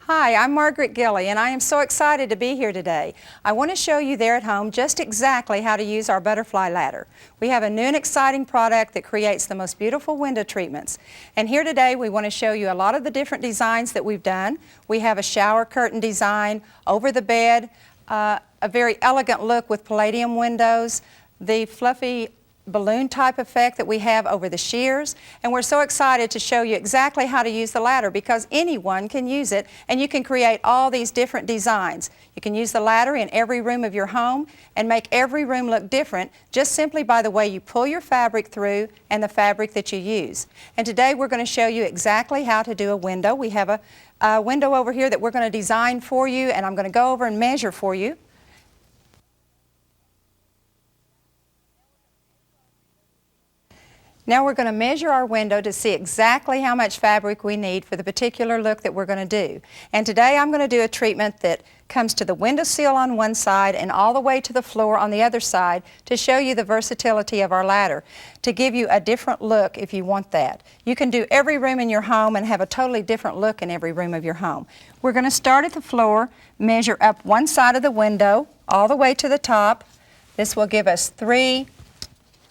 Hi, I'm Margaret Gilley, and I am so excited to be here today. I want to show you there at home just exactly how to use our butterfly ladder. We have a new and exciting product that creates the most beautiful window treatments. And here today we want to show you a lot of the different designs that we've done. We have a shower curtain design, over the bed, a very elegant look with palladium windows, the fluffy balloon type effect that we have over the shears, and we're so excited to show you exactly how to use the ladder because anyone can use it and you can create all these different designs. You can use the ladder in every room of your home and make every room look different just simply by the way you pull your fabric through and the fabric that you use. And today we're going to show you exactly how to do a window. We have a window over here that we're going to design for you, and I'm going to go over and measure for you. Now we're going to measure our window to see exactly how much fabric we need for the particular look that we're going to do. And today I'm going to do a treatment that comes to the window sill on one side and all the way to the floor on the other side to show you the versatility of our ladder, to give you a different look if you want that. You can do every room in your home and have a totally different look in every room of your home. We're going to start at the floor, measure up one side of the window all the way to the top. This will give us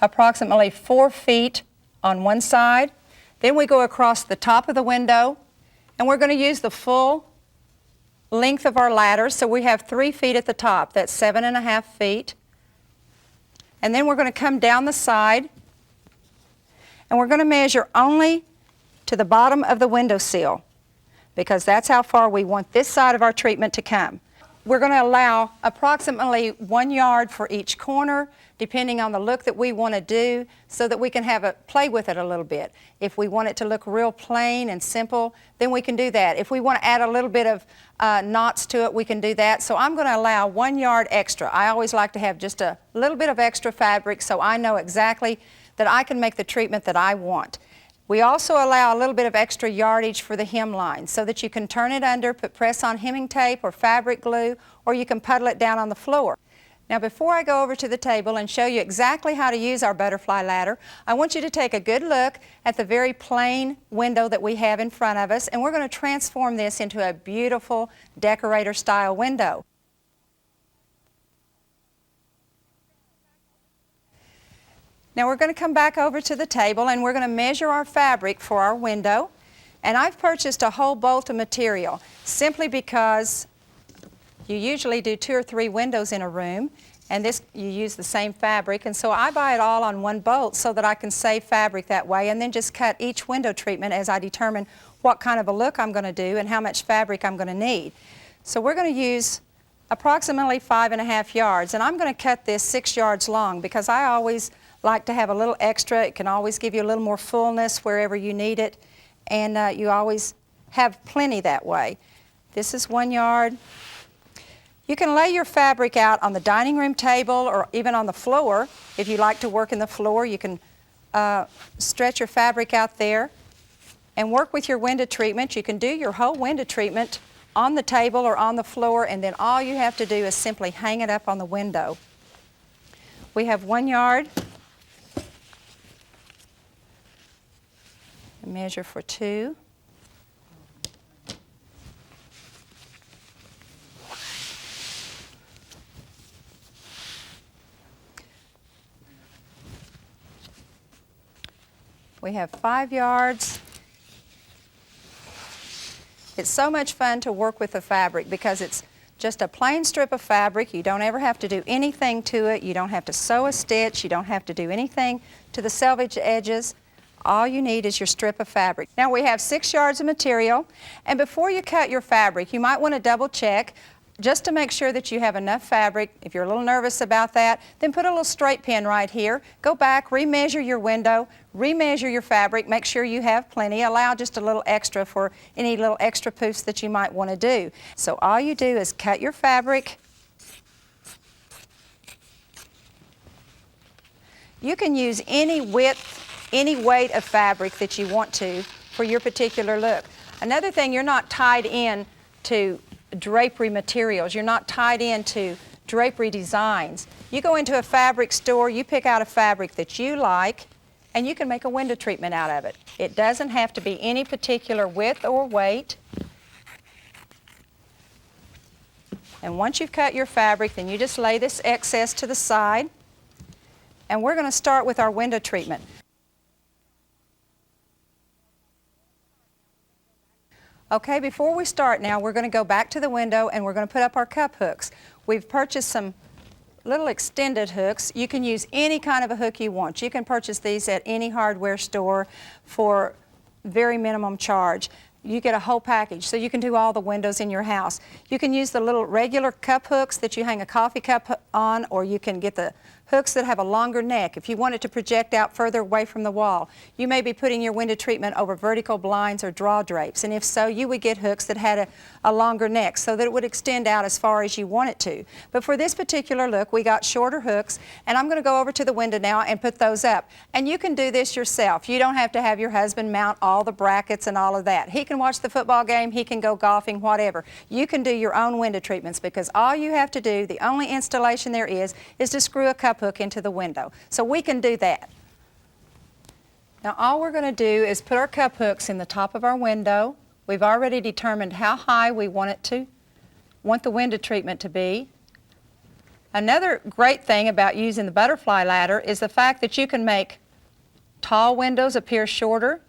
approximately 4 feet on one side. Then we go across the top of the window, and we're going to use the full length of our ladder, so we have 3 feet at the top. That's 7.5 feet. And then we're going to come down the side, and we're going to measure only to the bottom of the window sill because that's how far we want this side of our treatment to come. We're going to allow approximately 1 yard for each corner, depending on the look that we want to do, so that we can play with it a little bit. If we want it to look real plain and simple, then we can do that. If we want to add a little bit of knots to it, we can do that. So I'm going to allow 1 yard extra. I always like to have just a little bit of extra fabric so I know exactly that I can make the treatment that I want. We also allow a little bit of extra yardage for the hemline so that you can turn it under, put press on hemming tape or fabric glue, or you can puddle it down on the floor. Now before I go over to the table and show you exactly how to use our butterfly ladder, I want you to take a good look at the very plain window that we have in front of us, and we're going to transform this into a beautiful decorator style window. Now we're going to come back over to the table and we're going to measure our fabric for our window. And I've purchased a whole bolt of material simply because you usually do 2 or 3 windows in a room, and you use the same fabric, and so I buy it all on one bolt so that I can save fabric that way and then just cut each window treatment as I determine what kind of a look I'm going to do and how much fabric I'm going to need. So we're going to use approximately 5.5 yards, and I'm going to cut this 6 yards long because I always like to have a little extra. It can always give you a little more fullness wherever you need it, and you always have plenty that way. This is 1 yard. You can lay your fabric out on the dining room table or even on the floor. If you like to work in the floor, you can stretch your fabric out there and work with your window treatment. You can do your whole window treatment on the table or on the floor, and then all you have to do is simply hang it up on the window. We have 1 yard. Measure for 2. We have 5 yards. It's so much fun to work with the fabric because it's just a plain strip of fabric. You don't ever have to do anything to it. You don't have to sew a stitch. You don't have to do anything to the selvage edges. All you need is your strip of fabric. Now we have 6 yards of material, and before you cut your fabric, you might want to double check just to make sure that you have enough fabric. If you're a little nervous about that, then put a little straight pin right here. Go back, remeasure your window, remeasure your fabric, make sure you have plenty. Allow just a little extra for any little extra poofs that you might want to do. So all you do is cut your fabric. You can use any width, any weight of fabric that you want to for your particular look. Another thing, you're not tied in to drapery materials. You're not tied into drapery designs. You go into a fabric store, you pick out a fabric that you like, and you can make a window treatment out of it. It doesn't have to be any particular width or weight. And once you've cut your fabric, then you just lay this excess to the side. And we're going to start with our window treatment. Okay, before we start now, we're going to go back to the window and we're going to put up our cup hooks. We've purchased some little extended hooks. You can use any kind of a hook you want. You can purchase these at any hardware store for very minimum charge. You get a whole package, so you can do all the windows in your house. You can use the little regular cup hooks that you hang a coffee cup on, or you can get the hooks that have a longer neck if you want it to project out further away from the wall. You may be putting your window treatment over vertical blinds or draw drapes, and if so, you would get hooks that had a longer neck so that it would extend out as far as you want it to. But for this particular look, we got shorter hooks, and I'm going to go over to the window now and put those up. And you can do this yourself. You don't have to have your husband mount all the brackets and all of that. He can watch the football game, he can go golfing, whatever. You can do your own window treatments because all you have to do, the only installation there is to screw a cup hook into the window. So we can do that. Now all we're going to do is put our cup hooks in the top of our window. We've already determined how high we want the window treatment to be. Another great thing about using the butterfly ladder is the fact that you can make tall windows appear shorter.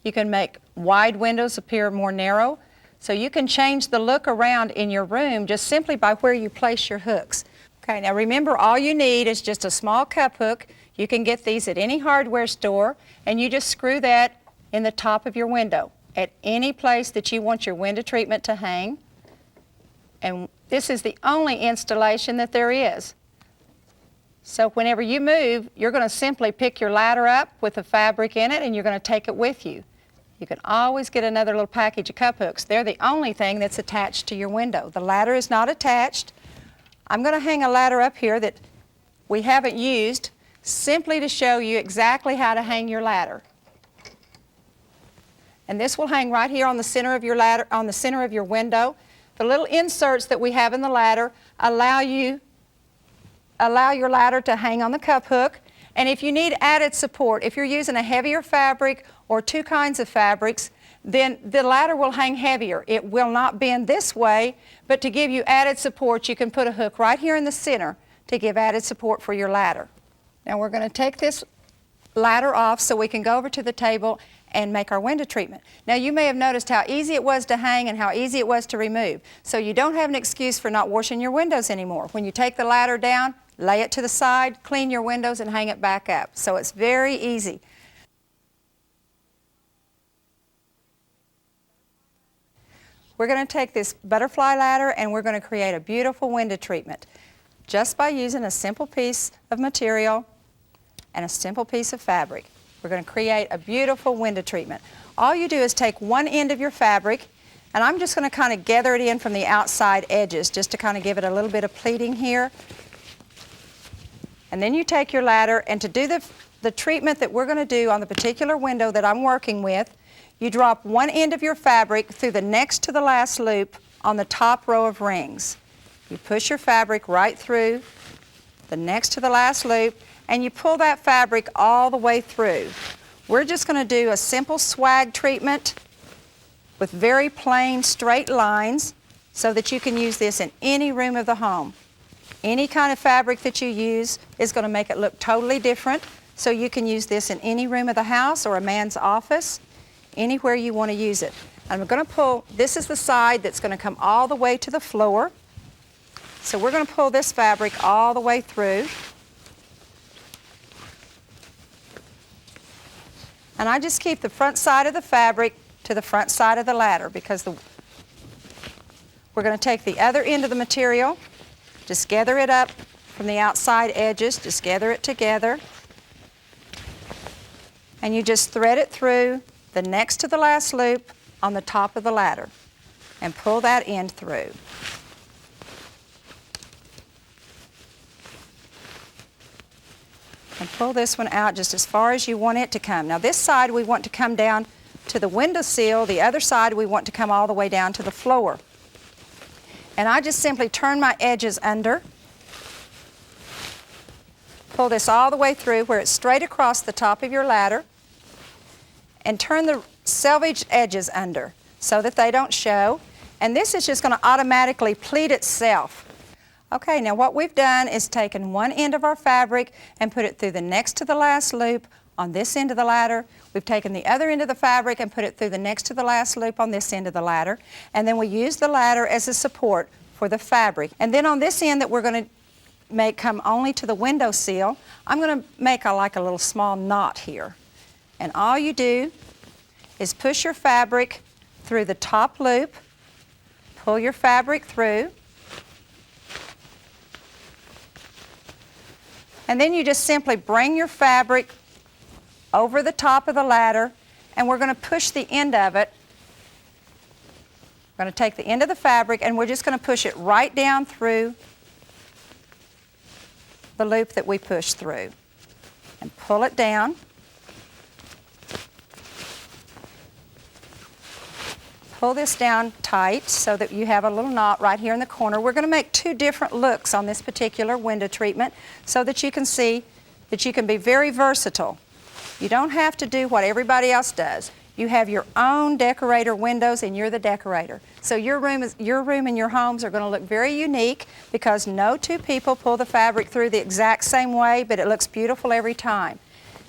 You can make wide windows appear more narrow. So you can change the look around in your room just simply by where you place your hooks. Okay, now remember, all you need is just a small cup hook. You can get these at any hardware store, and you just screw that in the top of your window at any place that you want your window treatment to hang. And this is the only installation that there is. So whenever you move, you're going to simply pick your ladder up with the fabric in it, and you're going to take it with you. You can always get another little package of cup hooks. They're the only thing that's attached to your window. The ladder is not attached. I'm going to hang a ladder up here that we haven't used simply to show you exactly how to hang your ladder. And this will hang right here on the center of your ladder, on the center of your window. The little inserts that we have in the ladder allow your ladder to hang on the cup hook. And if you need added support, if you're using a heavier fabric or two kinds of fabrics, then the ladder will hang heavier. It will not bend this way, but to give you added support, you can put a hook right here in the center to give added support for your ladder. Now we're going to take this ladder off so we can go over to the table and make our window treatment. Now you may have noticed how easy it was to hang and how easy it was to remove. So you don't have an excuse for not washing your windows anymore. When you take the ladder down, lay it to the side, clean your windows, and hang it back up. So it's very easy. We're going to take this butterfly ladder and we're going to create a beautiful window treatment just by using a simple piece of material and a simple piece of fabric. We're going to create a beautiful window treatment. All you do is take one end of your fabric, and I'm just going to kind of gather it in from the outside edges just to kind of give it a little bit of pleating here. And then you take your ladder, and to do the treatment that we're going to do on the particular window that I'm working with, you drop one end of your fabric through the next to the last loop on the top row of rings. You push your fabric right through the next to the last loop, and you pull that fabric all the way through. We're just going to do a simple swag treatment with very plain straight lines so that you can use this in any room of the home. Any kind of fabric that you use is going to make it look totally different, so you can use this in any room of the house or a man's office, anywhere you want to use it. I'm going to pull, this is the side that's going to come all the way to the floor. So we're going to pull this fabric all the way through. And I just keep the front side of the fabric to the front side of the ladder because we're going to take the other end of the material, just gather it up from the outside edges, just gather it together, and you just thread it through the next to the last loop on the top of the ladder and pull that end through. And pull this one out just as far as you want it to come. Now this side we want to come down to the windowsill, the other side we want to come all the way down to the floor. And I just simply turn my edges under, pull this all the way through where it's straight across the top of your ladder, and turn the selvage edges under so that they don't show. And this is just going to automatically pleat itself. Okay, now what we've done is taken one end of our fabric and put it through the next to the last loop on this end of the ladder. We've taken the other end of the fabric and put it through the next to the last loop on this end of the ladder. And then we use the ladder as a support for the fabric. And then on this end that we're going to make come only to the window sill, I'm going to make like a little small knot here. And all you do is push your fabric through the top loop, pull your fabric through, and then you just simply bring your fabric over the top of the ladder, and we're going to push the end of it. We're going to take the end of the fabric and we're just going to push it right down through the loop that we pushed through and pull it down. Pull this down tight so that you have a little knot right here in the corner. We're going to make two different looks on this particular window treatment so that you can see that you can be very versatile. You don't have to do what everybody else does. You have your own decorator windows and you're the decorator. So your room and your homes are going to look very unique because no two people pull the fabric through the exact same way, but it looks beautiful every time.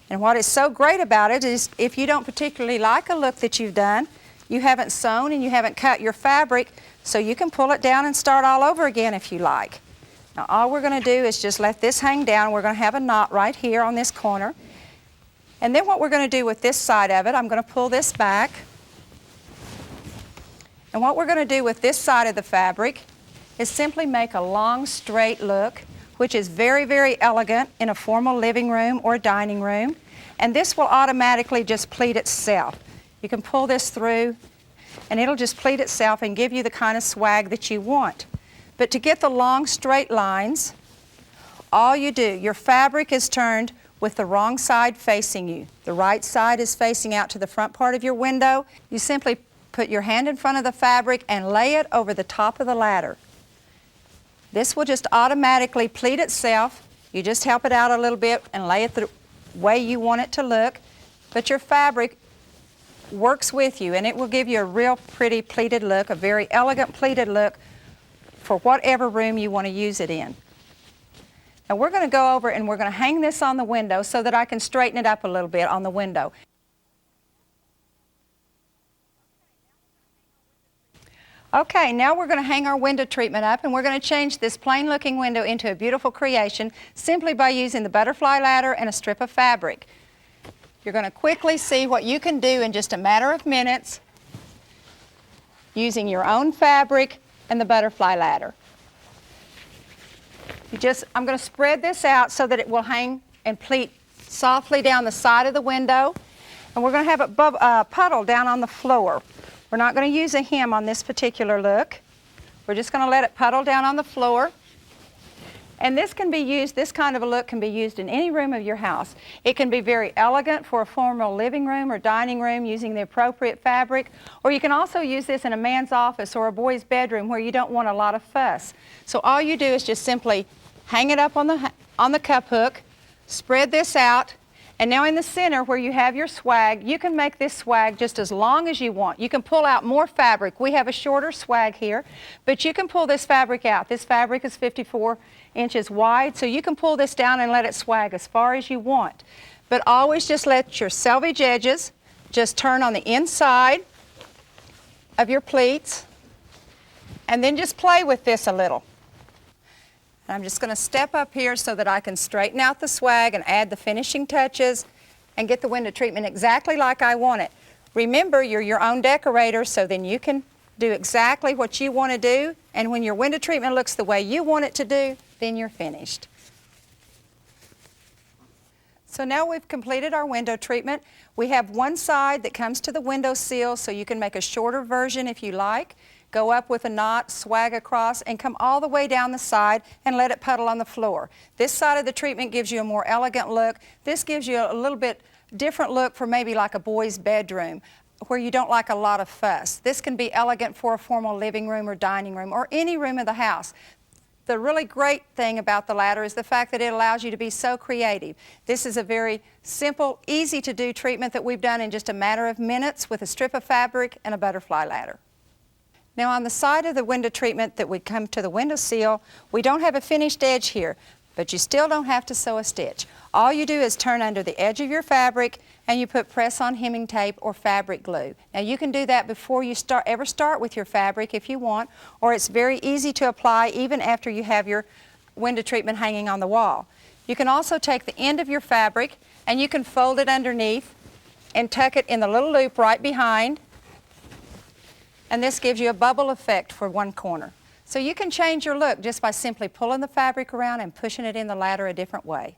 And what is so great about it is if you don't particularly like a look that you've done, you haven't sewn and you haven't cut your fabric, so you can pull it down and start all over again if you like. Now all we're going to do is just let this hang down. We're going to have a knot right here on this corner. And then what we're going to do with this side of it, I'm going to pull this back. And what we're going to do with this side of the fabric is simply make a long straight look, which is very, very elegant in a formal living room or dining room. And this will automatically just pleat itself. You can pull this through and it'll just pleat itself and give you the kind of swag that you want. But to get the long straight lines, all you do, your fabric is turned with the wrong side facing you. The right side is facing out to the front part of your window. You simply put your hand in front of the fabric and lay it over the top of the ladder. This will just automatically pleat itself. You just help it out a little bit and lay it the way you want it to look, but your fabric works with you and it will give you a real pretty pleated look, a very elegant pleated look for whatever room you want to use it in. Now we're going to go over and we're going to hang this on the window so that I can straighten it up a little bit on the window. Okay, now we're going to hang our window treatment up and we're going to change this plain looking window into a beautiful creation simply by using the butterfly ladder and a strip of fabric. You're going to quickly see what you can do in just a matter of minutes using your own fabric and the butterfly ladder. I'm going to spread this out so that it will hang and pleat softly down the side of the window, and we're going to have it puddle down on the floor. We're not going to use a hem on this particular look. We're just going to let it puddle down on the floor. And this can be used, this kind of a look can be used in any room of your house. It can be very elegant for a formal living room or dining room using the appropriate fabric, or you can also use this in a man's office or a boy's bedroom where you don't want a lot of fuss. So all you do is just simply hang it up on the cup hook, spread this out, and now in the center where you have your swag, you can make this swag just as long as you want. You can pull out more fabric. We have a shorter swag here, but you can pull this fabric out. This fabric is 54 inches wide, so you can pull this down and let it swag as far as you want. But always just let your selvage edges just turn on the inside of your pleats, and then just play with this a little. And I'm just going to step up here so that I can straighten out the swag and add the finishing touches and get the window treatment exactly like I want it. Remember, you're your own decorator, so then you can do exactly what you want to do, and when your window treatment looks the way you want it to do, then you're finished. So now we've completed our window treatment. We have one side that comes to the window sill, so you can make a shorter version if you like. Go up with a knot, swag across, and come all the way down the side and let it puddle on the floor. This side of the treatment gives you a more elegant look. This gives you a little bit different look for maybe like a boy's bedroom where you don't like a lot of fuss. This can be elegant for a formal living room or dining room or any room of the house. The really great thing about the ladder is the fact that it allows you to be so creative. This is a very simple, easy to do treatment that we've done in just a matter of minutes with a strip of fabric and a butterfly ladder. Now on the side of the window treatment that would come to the window sill, we don't have a finished edge here, but you still don't have to sew a stitch. All you do is turn under the edge of your fabric and you put press-on hemming tape or fabric glue. Now you can do that before you ever start with your fabric if you want, or it's very easy to apply even after you have your window treatment hanging on the wall. You can also take the end of your fabric and you can fold it underneath and tuck it in the little loop right behind, and this gives you a bubble effect for one corner. So you can change your look just by simply pulling the fabric around and pushing it in the ladder a different way.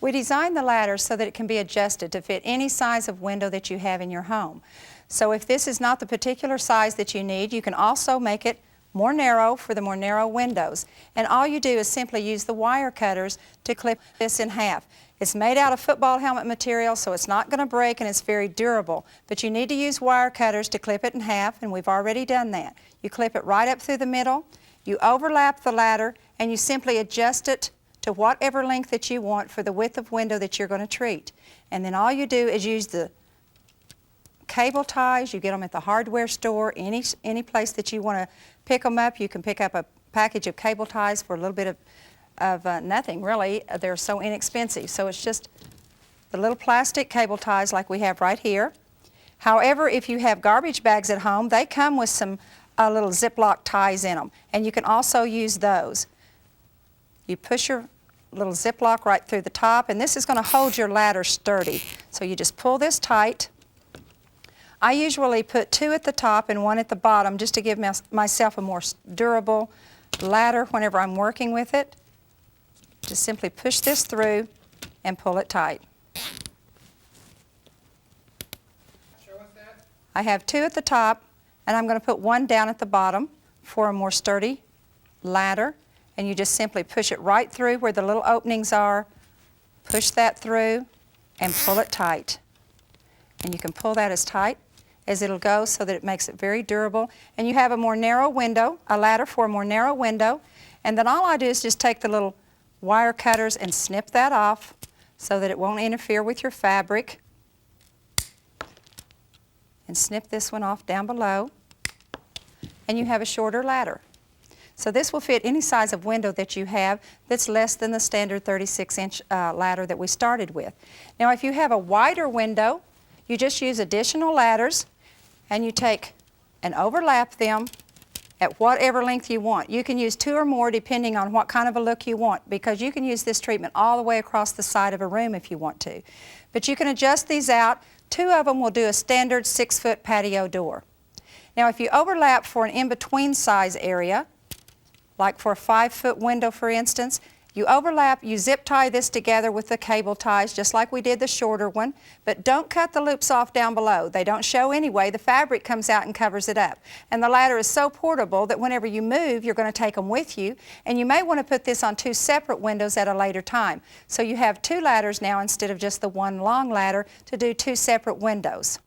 We designed the ladder so that it can be adjusted to fit any size of window that you have in your home. So if this is not the particular size that you need, you can also make it more narrow for the more narrow windows. And all you do is simply use the wire cutters to clip this in half. It's made out of football helmet material, so it's not going to break and it's very durable. But you need to use wire cutters to clip it in half, and we've already done that. You clip it right up through the middle, you overlap the ladder, and you simply adjust it to whatever length that you want for the width of window that you're going to treat. And then all you do is use the cable ties. You get them at the hardware store, any place that you want to pick them up. You can pick up a package of cable ties for a little bit of nothing really. They're so inexpensive. So it's just the little plastic cable ties like we have right here. However, if you have garbage bags at home, they come with some little Ziploc ties in them, and you can also use those. You push your little Ziploc right through the top, and this is going to hold your ladder sturdy. So you just pull this tight. I usually put 2 at the top and 1 at the bottom just to give myself a more durable ladder whenever I'm working with it. Just simply push this through and pull it tight. Show us that. I have 2 at the top, and I'm going to put 1 down at the bottom for a more sturdy ladder. And you just simply push it right through where the little openings are, push that through, and pull it tight. And you can pull that as tight as it'll go so that it makes it very durable. And you have a more narrow window, a ladder for a more narrow window. And then all I do is just take the little wire cutters and snip that off so that it won't interfere with your fabric. And snip this one off down below. And you have a shorter ladder. So this will fit any size of window that you have that's less than the standard 36-inch ladder that we started with. Now if you have a wider window, you just use additional ladders and you take and overlap them at whatever length you want. You can use 2 or more depending on what kind of a look you want, because you can use this treatment all the way across the side of a room if you want to. But you can adjust these out. 2 of them will do a standard 6-foot patio door. Now if you overlap for an in-between size area, like for a 5-foot window for instance, you overlap, you zip tie this together with the cable ties just like we did the shorter one, but don't cut the loops off down below. They don't show anyway. The fabric comes out and covers it up. And the ladder is so portable that whenever you move, you're going to take them with you, and you may want to put this on 2 separate windows at a later time. So you have 2 ladders now instead of just the 1 long ladder to do 2 separate windows.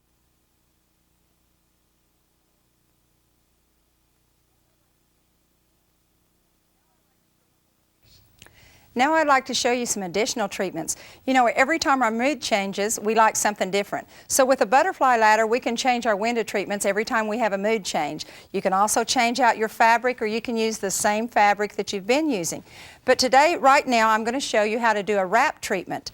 Now I'd like to show you some additional treatments. You know, every time our mood changes, we like something different. So with a butterfly ladder, we can change our window treatments every time we have a mood change. You can also change out your fabric, or you can use the same fabric that you've been using. But today, right now, I'm going to show you how to do a wrap treatment.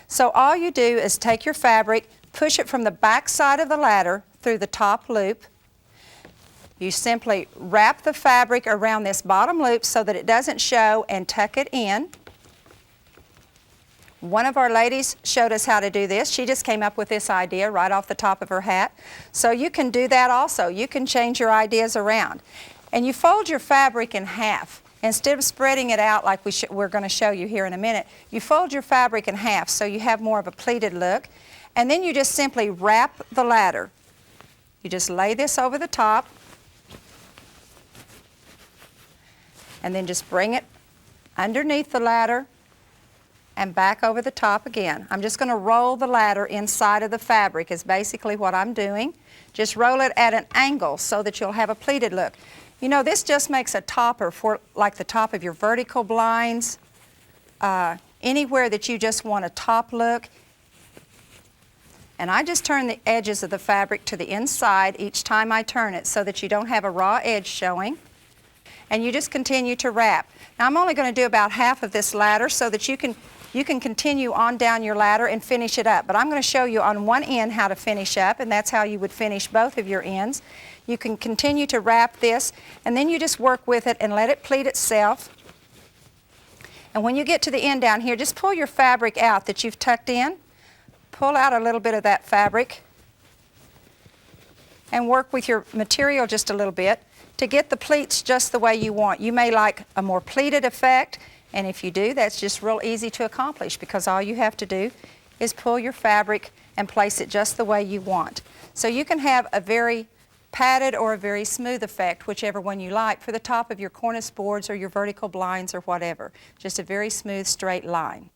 So all you do is take your fabric, push it from the back side of the ladder through the top loop. You simply wrap the fabric around this bottom loop so that it doesn't show, and tuck it in. One of our ladies showed us how to do this. She just came up with this idea right off the top of her hat. So you can do that also. You can change your ideas around. And you fold your fabric in half. Instead of spreading it out like we're going to show you here in a minute, you fold your fabric in half so you have more of a pleated look. And then you just simply wrap the ladder. You just lay this over the top, and then just bring it underneath the ladder and back over the top again. I'm just going to roll the ladder inside of the fabric is basically what I'm doing. Just roll it at an angle so that you'll have a pleated look. You know, this just makes a topper for like the top of your vertical blinds, anywhere that you just want a top look. And I just turn the edges of the fabric to the inside each time I turn it so that you don't have a raw edge showing. And you just continue to wrap. Now I'm only going to do about half of this ladder so that you can continue on down your ladder and finish it up. But I'm going to show you on one end how to finish up, and that's how you would finish both of your ends. You can continue to wrap this, and then you just work with it and let it pleat itself. And when you get to the end down here, just pull your fabric out that you've tucked in. Pull out a little bit of that fabric and work with your material just a little bit to get the pleats just the way you want. You may like a more pleated effect, and if you do, that's just real easy to accomplish because all you have to do is pull your fabric and place it just the way you want. So you can have a very padded or a very smooth effect, whichever one you like, for the top of your cornice boards or your vertical blinds or whatever. Just a very smooth, straight line.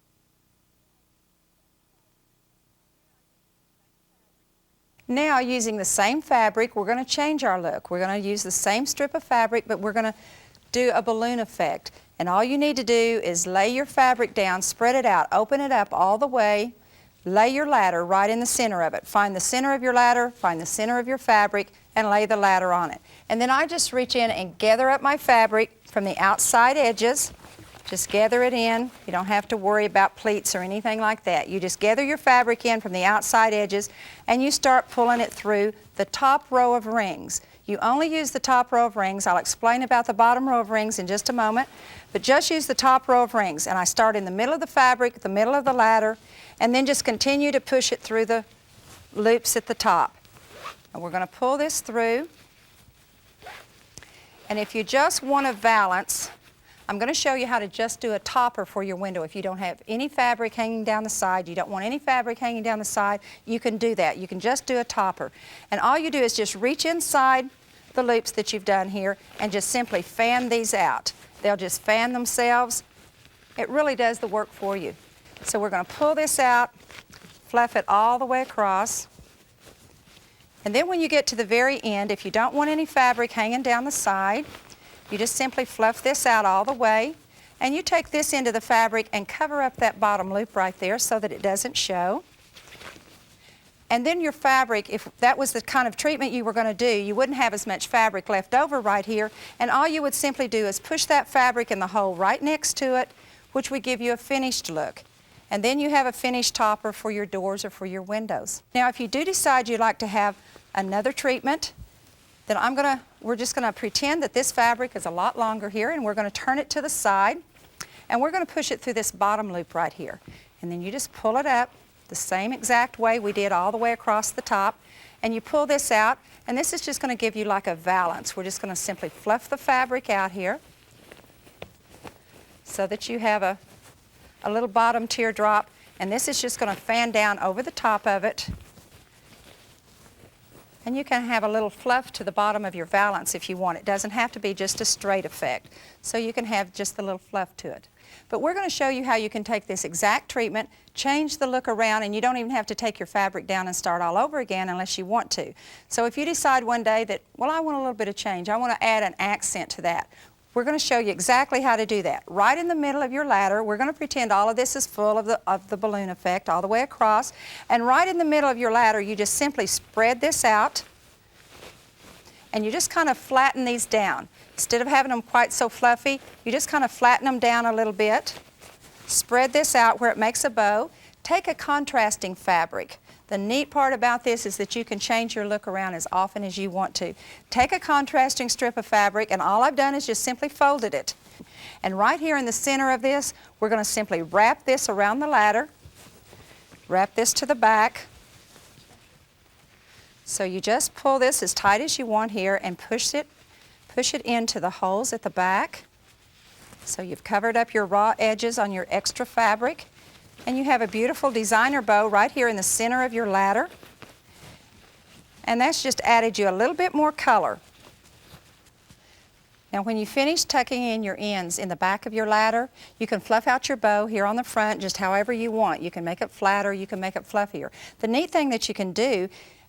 Now, using the same fabric, we're going to change our look. We're going to use the same strip of fabric, but we're going to do a balloon effect. And all you need to do is lay your fabric down, spread it out, open it up all the way, lay your ladder right in the center of it. Find the center of your ladder, find the center of your fabric, and lay the ladder on it. And then I just reach in and gather up my fabric from the outside edges. Just gather it in. You don't have to worry about pleats or anything like that. You just gather your fabric in from the outside edges and you start pulling it through the top row of rings. You only use the top row of rings. I'll explain about the bottom row of rings in just a moment, but just use the top row of rings. And I start in the middle of the fabric, the middle of the ladder, and then just continue to push it through the loops at the top. And we're going to pull this through. And if you just want to valance, I'm going to show you how to just do a topper for your window. If you don't have any fabric hanging down the side, you don't want any fabric hanging down the side, you can do that. You can just do a topper. And all you do is just reach inside the loops that you've done here and just simply fan these out. They'll just fan themselves. It really does the work for you. So we're going to pull this out, fluff it all the way across. And then when you get to the very end, if you don't want any fabric hanging down the side, you just simply fluff this out all the way, and you take this end of the fabric and cover up that bottom loop right there so that it doesn't show. And then your fabric, if that was the kind of treatment you were going to do, you wouldn't have as much fabric left over right here, and all you would simply do is push that fabric in the hole right next to it, which would give you a finished look. And then you have a finished topper for your doors or for your windows. Now, if you do decide you'd like to have another treatment, then we're just going to pretend that this fabric is a lot longer here, and we're going to turn it to the side, and we're going to push it through this bottom loop right here. And then you just pull it up the same exact way we did all the way across the top, and you pull this out, and this is just going to give you like a valance. We're just going to simply fluff the fabric out here so that you have a little bottom teardrop, and this is just going to fan down over the top of it. And you can have a little fluff to the bottom of your valance if you want. It doesn't have to be just a straight effect. So you can have just a little fluff to it. But we're going to show you how you can take this exact treatment, change the look around, and you don't even have to take your fabric down and start all over again unless you want to. So if you decide one day that, well, I want a little bit of change, I want to add an accent to that, we're going to show you exactly how to do that. Right in the middle of your ladder, we're going to pretend all of this is full of the balloon effect all the way across. And right in the middle of your ladder, you just simply spread this out, and you just kind of flatten these down. Instead of having them quite so fluffy, you just kind of flatten them down a little bit. Spread this out where it makes a bow. Take a contrasting fabric. The neat part about this is that you can change your look around as often as you want to. Take a contrasting strip of fabric, and all I've done is just simply folded it. And right here in the center of this, we're going to simply wrap this around the ladder. Wrap this to the back. So you just pull this as tight as you want here and push it into the holes at the back. So you've covered up your raw edges on your extra fabric. And you have a beautiful designer bow right here in the center of your ladder. And that's just added you a little bit more color. Now when you finish tucking in your ends in the back of your ladder, you can fluff out your bow here on the front just however you want. You can make it flatter, you can make it fluffier. The neat thing that you can do,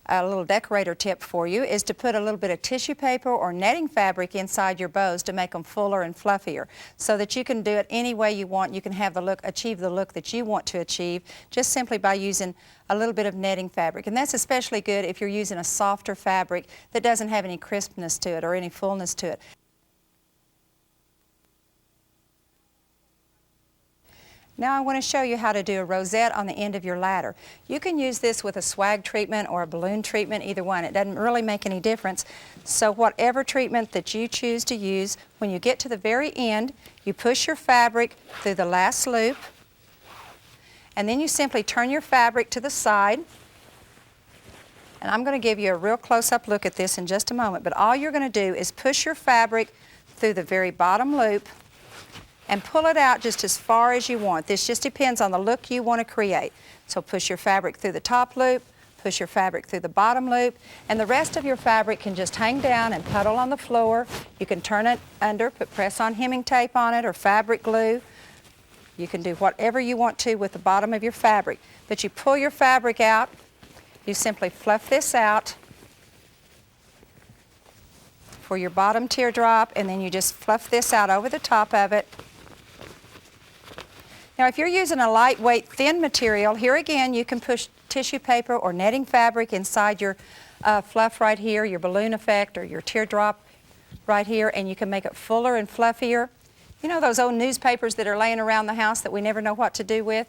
a little decorator tip for you is to put a little bit of tissue paper or netting fabric inside your bows to make them fuller and fluffier, so that you can do it any way you want. You can have the look, achieve the look that you want to achieve just simply by using a little bit of netting fabric. And that's especially good if you're using a softer fabric that doesn't have any crispness to it or any fullness to it. Now I want to show you how to do a rosette on the end of your ladder. You can use this with a swag treatment or a balloon treatment, either one. It doesn't really make any difference. So whatever treatment that you choose to use, when you get to the very end, you push your fabric through the last loop, and then you simply turn your fabric to the side. And I'm going to give you a real close-up look at this in just a moment, but all you're going to do is push your fabric through the very bottom loop and pull it out just as far as you want. This just depends on the look you want to create. So push your fabric through the top loop, push your fabric through the bottom loop, and the rest of your fabric can just hang down and puddle on the floor. You can turn it under, put press-on hemming tape on it or fabric glue. You can do whatever you want to with the bottom of your fabric. But you pull your fabric out, you simply fluff this out for your bottom teardrop, and then you just fluff this out over the top of it. Now if you're using a lightweight thin material, here again you can push tissue paper or netting fabric inside your fluff right here, your balloon effect or your teardrop right here, and you can make it fuller and fluffier. You know those old newspapers that are laying around the house that we never know what to do with?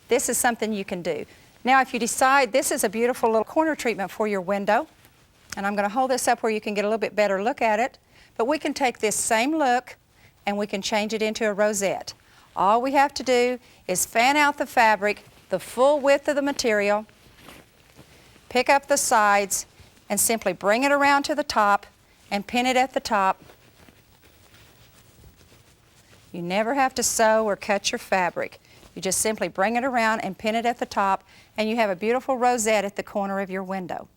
This is something you can do. Now if you decide this is a beautiful little corner treatment for your window, and I'm going to hold this up where you can get a little bit better look at it, but we can take this same look and we can change it into a rosette. All we have to do is fan out the fabric the full width of the material, pick up the sides, and simply bring it around to the top and pin it at the top. You never have to sew or cut your fabric. You just simply bring it around and pin it at the top, and you have a beautiful rosette at the corner of your window.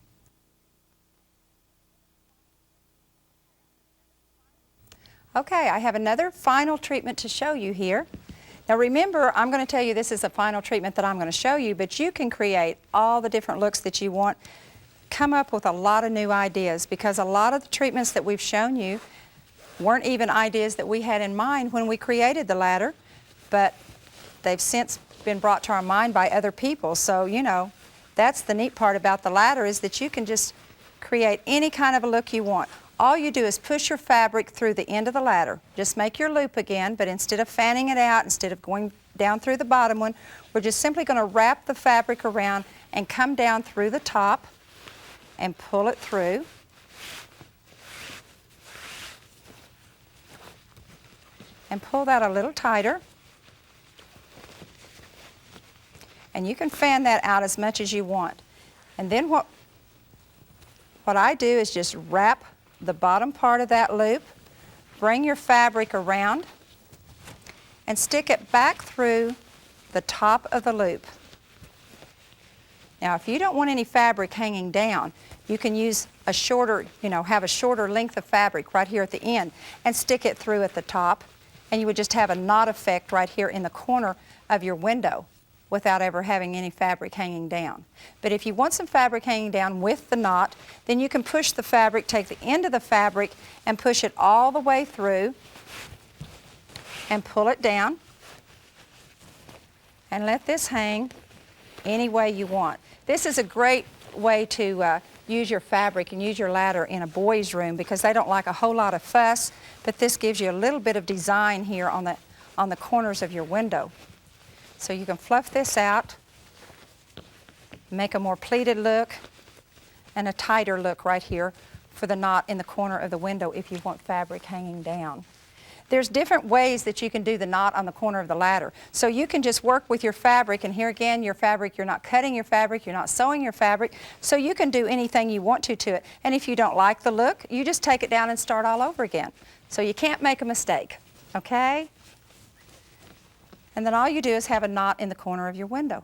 Okay, I have another final treatment to show you here. Now remember, I'm going to tell you this is a final treatment that I'm going to show you, but you can create all the different looks that you want. Come up with a lot of new ideas, because a lot of the treatments that we've shown you weren't even ideas that we had in mind when we created the ladder, but they've since been brought to our mind by other people. So, you know, that's the neat part about the ladder, is that you can just create any kind of a look you want. All you do is push your fabric through the end of the ladder. Just make your loop again, but instead of fanning it out, instead of going down through the bottom one, we're just simply going to wrap the fabric around and come down through the top and pull it through. And pull that a little tighter. And you can fan that out as much as you want. And then what I do is just wrap the bottom part of that loop, bring your fabric around, and stick it back through the top of the loop. Now if you don't want any fabric hanging down, you can use a shorter, have a shorter length of fabric right here at the end and stick it through at the top, and you would just have a knot effect right here in the corner of your window without ever having any fabric hanging down. But if you want some fabric hanging down with the knot, then you can push the fabric, take the end of the fabric and push it all the way through and pull it down and let this hang any way you want. This is a great way to use your fabric and use your ladder in a boy's room, because they don't like a whole lot of fuss, but this gives you a little bit of design here on the corners of your window. So you can fluff this out, make a more pleated look and a tighter look right here for the knot in the corner of the window if you want fabric hanging down. There's different ways that you can do the knot on the corner of the ladder. So you can just work with your fabric, and here again your fabric, you're not cutting your fabric, you're not sewing your fabric, so you can do anything you want to it. And if you don't like the look, you just take it down and start all over again. So you can't make a mistake, okay? And then all you do is have a knot in the corner of your window.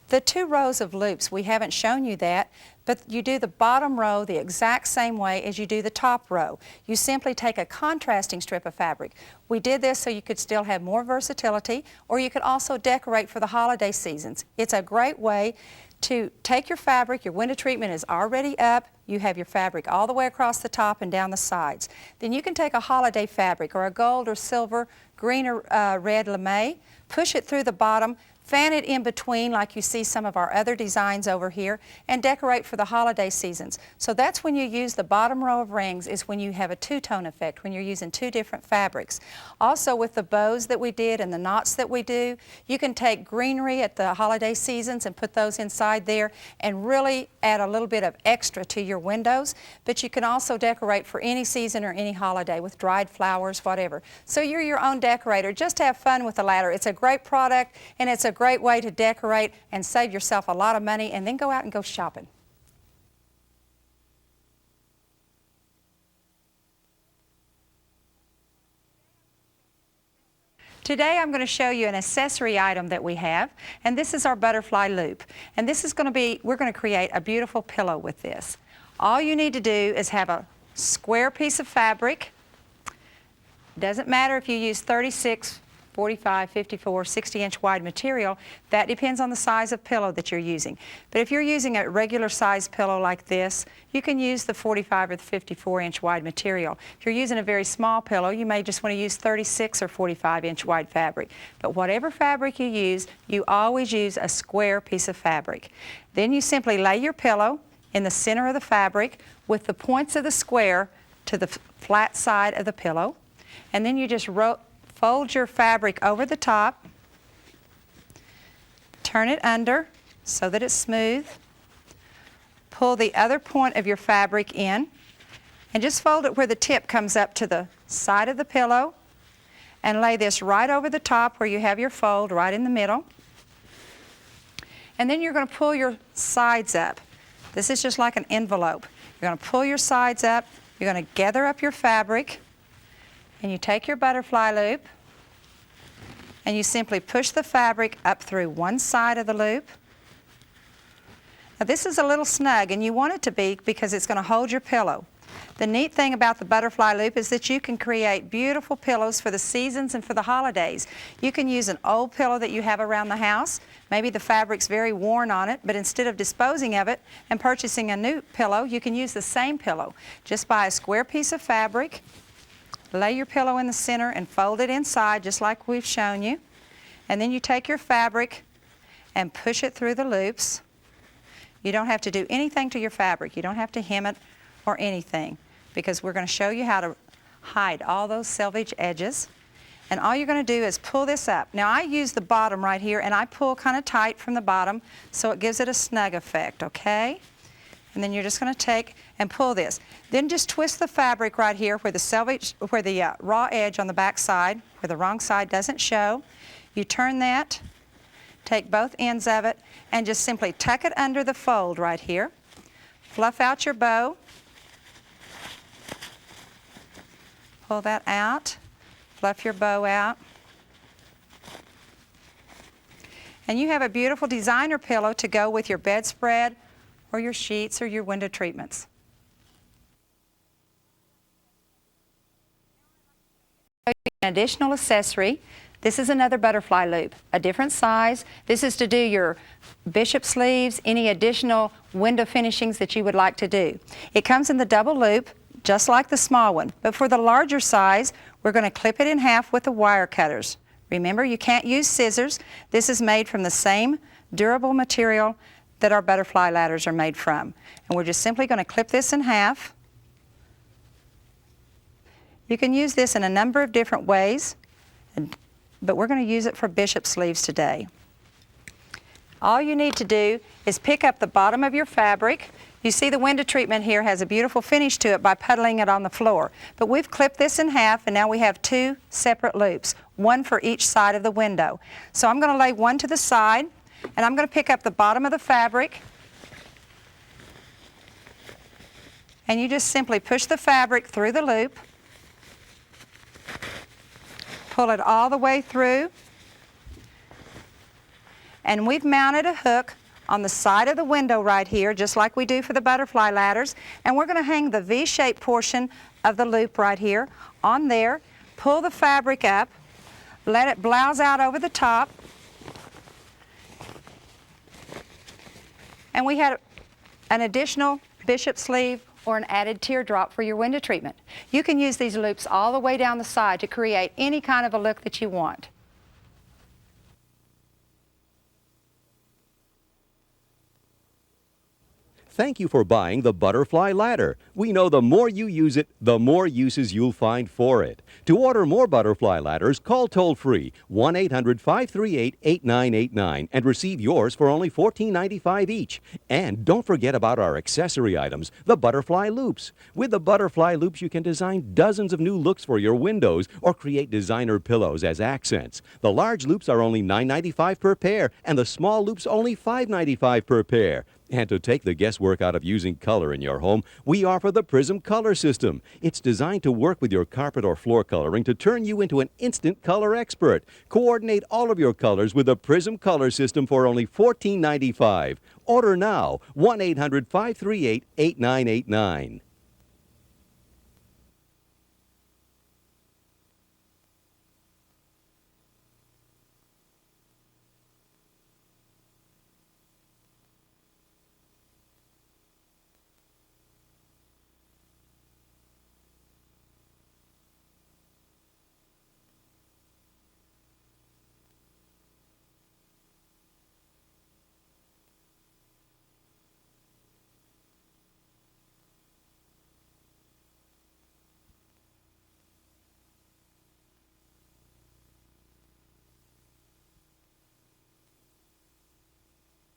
The 2 rows of loops, we haven't shown you that, but you do the bottom row the exact same way as you do the top row. You simply take a contrasting strip of fabric. We did this so you could still have more versatility, or you could also decorate for the holiday seasons. It's a great way to take your fabric. Your window treatment is already up. You have your fabric all the way across the top and down the sides. Then you can take a holiday fabric or a gold or silver, green or red lame, push it through the bottom, fan it in between like you see some of our other designs over here, and decorate for the holiday seasons. So that's when you use the bottom row of rings, is when you have a two-tone effect, when you're using two different fabrics. Also with the bows that we did and the knots that we do, you can take greenery at the holiday seasons and put those inside there and really add a little bit of extra to your windows. But you can also decorate for any season or any holiday with dried flowers, whatever. So you're your own decorator. Just have fun with the ladder. It's a great product, and it's a great way to decorate and save yourself a lot of money, and then go out and go shopping. Today I'm going to show you an accessory item that we have, and this is our butterfly loop. And this is going to be, we're going to create a beautiful pillow with this. All you need to do is have a square piece of fabric. Doesn't matter if you use 36, 45, 54, 60-inch wide material. That depends on the size of pillow that you're using. But if you're using a regular size pillow like this, you can use the 45 or the 54-inch wide material. If you're using a very small pillow, you may just want to use 36 or 45-inch wide fabric. But whatever fabric you use, you always use a square piece of fabric. Then you simply lay your pillow in the center of the fabric with the points of the square to the flat side of the pillow. And then you just fold your fabric over the top, turn it under so that it's smooth, pull the other point of your fabric in, and just fold it where the tip comes up to the side of the pillow, and lay this right over the top where you have your fold right in the middle. And then you're going to pull your sides up. This is just like an envelope. You're going to pull your sides up, you're going to gather up your fabric, and you take your butterfly loop and you simply push the fabric up through one side of the loop. Now this is a little snug, and you want it to be because it's going to hold your pillow. The neat thing about the butterfly loop is that you can create beautiful pillows for the seasons and for the holidays. You can use an old pillow that you have around the house. Maybe the fabric's very worn on it, but instead of disposing of it and purchasing a new pillow, you can use the same pillow. Just buy a square piece of fabric, lay your pillow in the center and fold it inside just like we've shown you. And then you take your fabric and push it through the loops. You don't have to do anything to your fabric. You don't have to hem it or anything, because we're going to show you how to hide all those selvage edges. And all you're going to do is pull this up. Now I use the bottom right here, and I pull kind of tight from the bottom so it gives it a snug effect, okay? And then you're just going to take and pull this. Then just twist the fabric right here where the raw edge on the back side, where the wrong side doesn't show. You turn that, take both ends of it, and just simply tuck it under the fold right here. Fluff out your bow. Pull that out. Fluff your bow out. And you have a beautiful designer pillow to go with your bedspread or your sheets or your window treatments. An additional accessory. This is another butterfly loop, a different size. This is to do your bishop sleeves, any additional window finishings that you would like to do. It comes in the double loop, just like the small one, but for the larger size, we're going to clip it in half with the wire cutters. Remember, you can't use scissors. This is made from the same durable material that our butterfly ladders are made from. And we're just simply going to clip this in half. You can use this in a number of different ways, but we're going to use it for bishop sleeves today. All you need to do is pick up the bottom of your fabric. You see the window treatment here has a beautiful finish to it by puddling it on the floor. But we've clipped this in half, and now we have two separate loops, one for each side of the window. So I'm going to lay one to the side, and I'm going to pick up the bottom of the fabric, and you just simply push the fabric through the loop, pull it all the way through, and we've mounted a hook on the side of the window right here, just like we do for the butterfly ladders, and we're going to hang the V-shaped portion of the loop right here on there, pull the fabric up, let it blouse out over the top, And we had an additional bishop sleeve or an added teardrop for your window treatment. You can use these loops all the way down the side to create any kind of a look that you want. Thank you for buying the Butterfly Ladder. We know the more you use it, the more uses you'll find for it. To order more Butterfly Ladders, call toll-free 1-800-538-8989 and receive yours for only $14.95 each. And don't forget about our accessory items, the Butterfly Loops. With the Butterfly Loops, you can design dozens of new looks for your windows or create designer pillows as accents. The large loops are only $9.95 per pair, and the small loops only $5.95 per pair. And to take the guesswork out of using color in your home, we offer the Prism Color System. It's designed to work with your carpet or floor coloring to turn you into an instant color expert. Coordinate all of your colors with the Prism Color System for only $14.95. Order now, 1-800-538-8989.